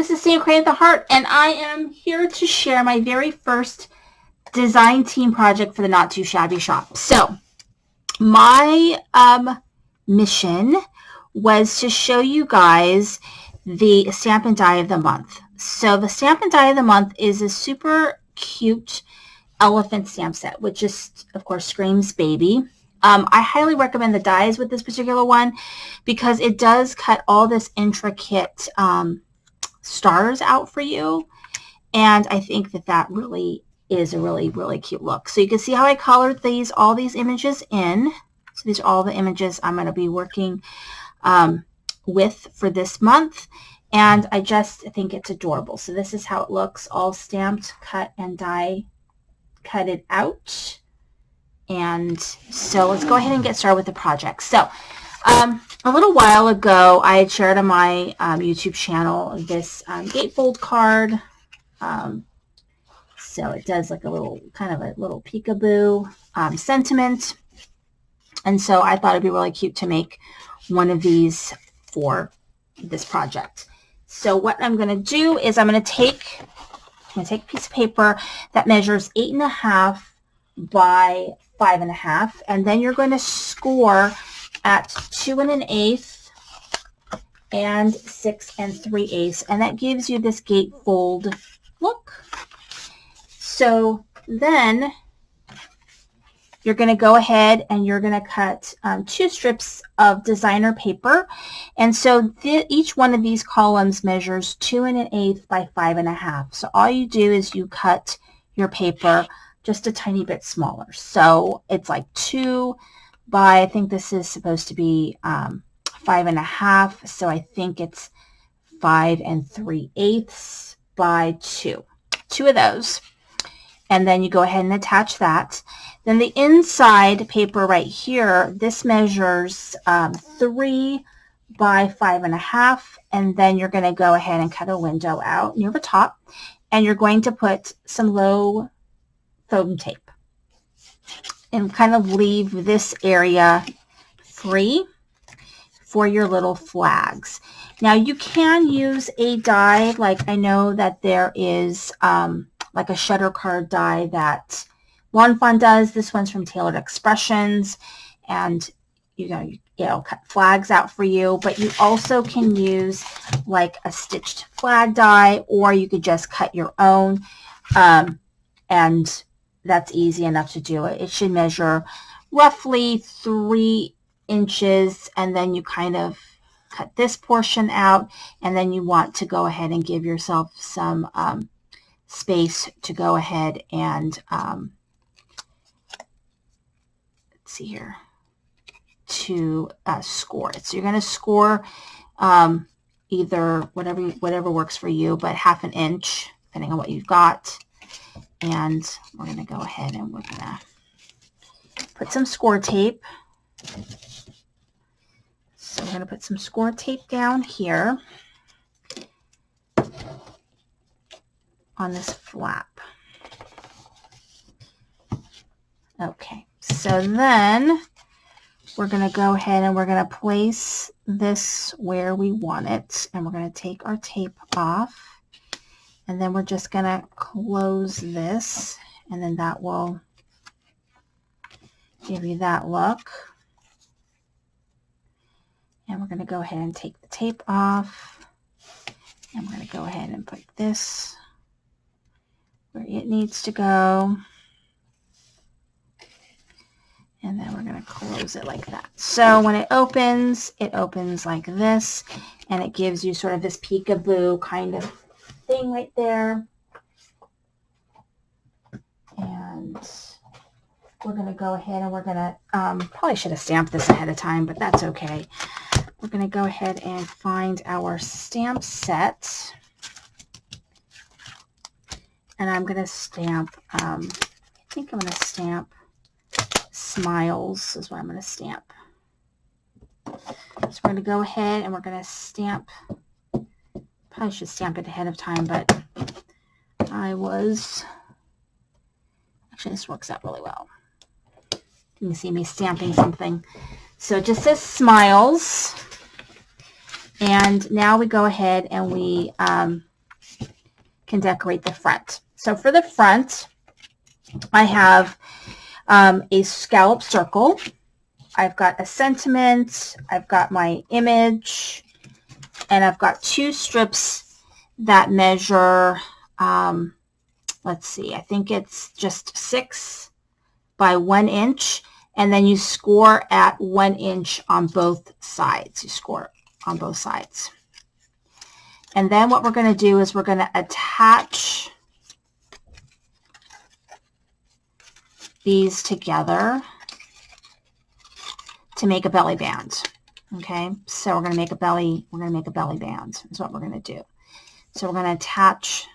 this is Sam Crane at the Heart, and I am here to share my very first design team project for the Not Too Shabby shop. So, my mission was to show you guys the Stamp and Die of the Month. So, the Stamp and Die of the Month is a super cute elephant stamp set, which just, of course, screams baby. I highly recommend the dies with this particular one because it does cut all this intricate stars out for you, and I think that that really is a really cute look. So you can see how I colored all these images in. So these are all the images I'm going to be working with for this month, and I just think it's adorable. So this is how it looks, all stamped, cut, and die cutted out. And so let's go ahead and get started with the project. So a little while ago, I had shared on my YouTube channel this gatefold card. So it does like a little, kind of a little peekaboo sentiment. And so I thought it'd be really cute to make one of these for this project. So what I'm going to do is I'm going to take a piece of paper that measures 8.5 by 5.5, and then you're going to score at 2 1/8 and 6 3/8, and that gives you this gatefold look. So then you're going to go ahead and you're going to cut 2 strips of designer paper, and so each one of these columns measures 2 1/8 by 5.5. So all you do is you cut your paper just a tiny bit smaller. So it's like 2 by, I think this is supposed to be 5.5. So I think it's 5 3/8 by 2. 2 of those. And then you go ahead and attach that. Then the inside paper right here, this measures 3 by 5.5. And then you're going to go ahead and cut a window out near the top. And you're going to put some low foam tape and kind of leave this area free for your little flags. Now you can use a die, like I know that there is like a shutter card die that Lawn Fawn does. This one's from Tailored Expressions, and it'll cut flags out for you, but you also can use like a stitched flag die, or you could just cut your own, and that's easy enough to do it. It should measure roughly 3 inches, and then you kind of cut this portion out, and then you want to go ahead and give yourself some space to go ahead and let's see here, to score it. So you're going to score either whatever works for you, but 1/2 inch depending on what you've got. And we're going to go ahead and we're going to put some score tape. So we're going to put some score tape down here on this flap. Okay, so then we're going to go ahead and we're going to place this where we want it. And we're going to take our tape off. And then we're just going to close this, and then that will give you that look. And we're going to go ahead and take the tape off, and we're going to go ahead and put this where it needs to go. And then we're going to close it like that. So when it opens like this, and it gives you sort of this peekaboo kind of thing right there. And we're going to go ahead and we're going to, probably should have stamped this ahead of time, but that's okay. We're going to go ahead and find our stamp set. And I'm going to stamp, I think I'm going to stamp Smiles is what I'm going to stamp. So we're going to go ahead and we're going to stamp. Probably should stamp it ahead of time, but actually this works out really well. You can see me stamping something. So it just says Smiles. And now we go ahead and we can decorate the front. So for the front, I have a scallop circle. I've got a sentiment. I've got my image. And I've got 2 strips that measure, let's see, I think it's just 6 by 1 inch. And then you score at 1 inch on both sides. You score on both sides. And then what we're going to do is we're going to attach these together to make a belly band. Okay, so we're going to make a belly band is what we're going to do. So we're going to attach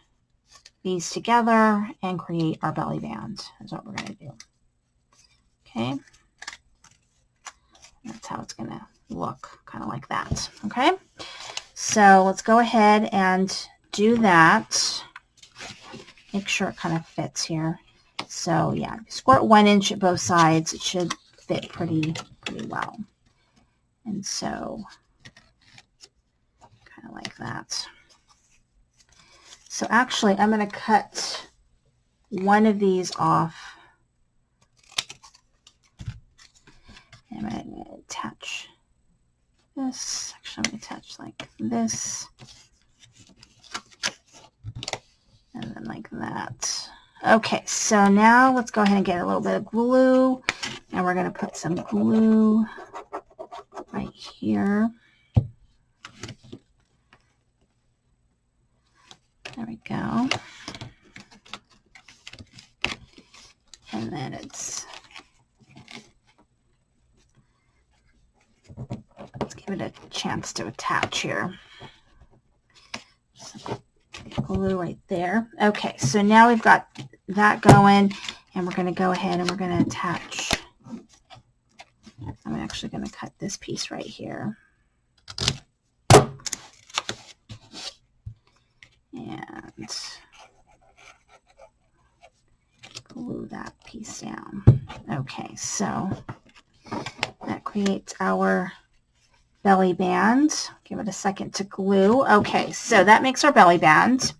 these together and create our belly band is what we're going to do. Okay, that's how it's going to look, kind of like that. Okay, so let's go ahead and do that. Make sure it kind of fits here. So yeah, if you score 1 inch at both sides, it should fit pretty well. And so, kind of like that. So actually, I'm going to cut one of these off. And I'm going to attach this. Actually, I'm going to attach like this. And then like that. Okay, so now let's go ahead and get a little bit of glue. And we're going to put some glue right here. There we go. And then let's give it a chance to attach here. So, glue right there. Okay, so now we've got that going, and we're going to go ahead and we're going to attach. I'm actually going to cut this piece right here. And glue that piece down. Okay, so that creates our belly band. Give it a second to glue. Okay, so that makes our belly band.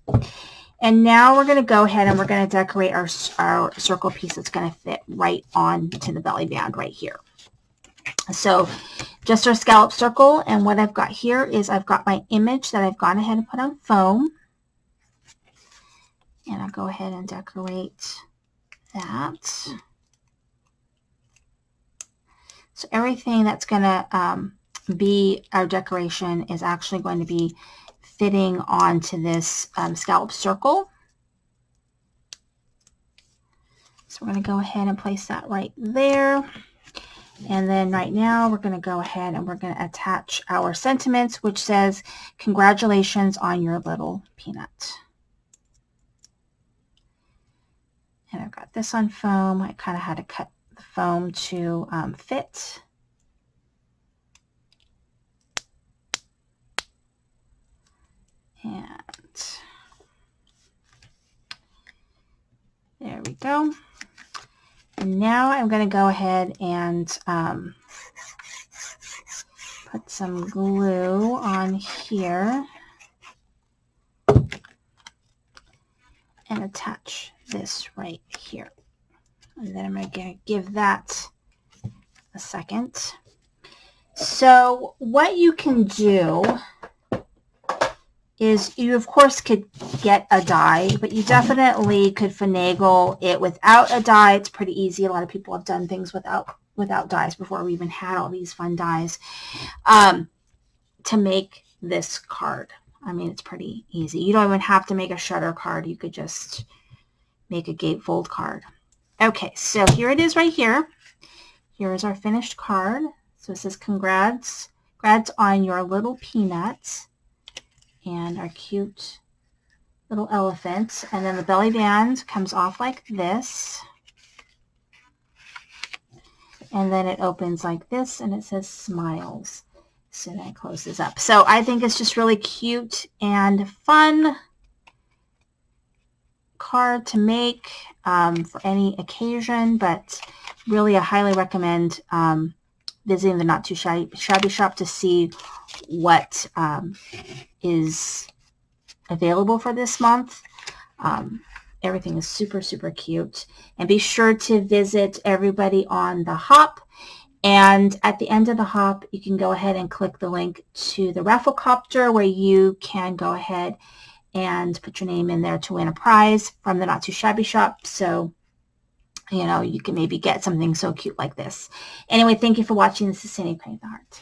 And now we're going to go ahead and we're going to decorate our circle piece that's going to fit right on to the belly band right here. So just our scallop circle, and what I've got here is I've got my image that I've gone ahead and put on foam. And I'll go ahead and decorate that. So everything that's going to be our decoration is actually going to be fitting onto this scallop circle. So we're going to go ahead and place that right there. And then right now we're going to go ahead and we're going to attach our sentiments, which says, "Congratulations on your little peanut." And I've got this on foam. I kind of had to cut the foam to fit. And there we go. And now I'm going to go ahead and put some glue on here and attach this right here. And then I'm going to give that a second. So what you can do is you, of course, could get a die, but you definitely could finagle it without a die. It's pretty easy. A lot of people have done things without dies before we even had all these fun dies to make this card. I mean, it's pretty easy. You don't even have to make a shutter card. You could just make a gatefold card. Okay, so here it is right here. Here is our finished card. So it says, congrats on your little peanuts. And our cute little elephant. And then the belly band comes off like this. And then it opens like this, and it says smiles. So then it closes up. So I think it's just really cute and fun card to make for any occasion, but really I highly recommend visiting the Not Too Shabby shop to see what is available for this month. Everything is super, super cute. And be sure to visit everybody on the hop. And at the end of the hop, you can go ahead and click the link to the Rafflecopter, where you can go ahead and put your name in there to win a prize from the Not Too Shabby shop. So, you know, you can maybe get something so cute like this. Anyway, thank you for watching. This is Sandy Praying the Heart.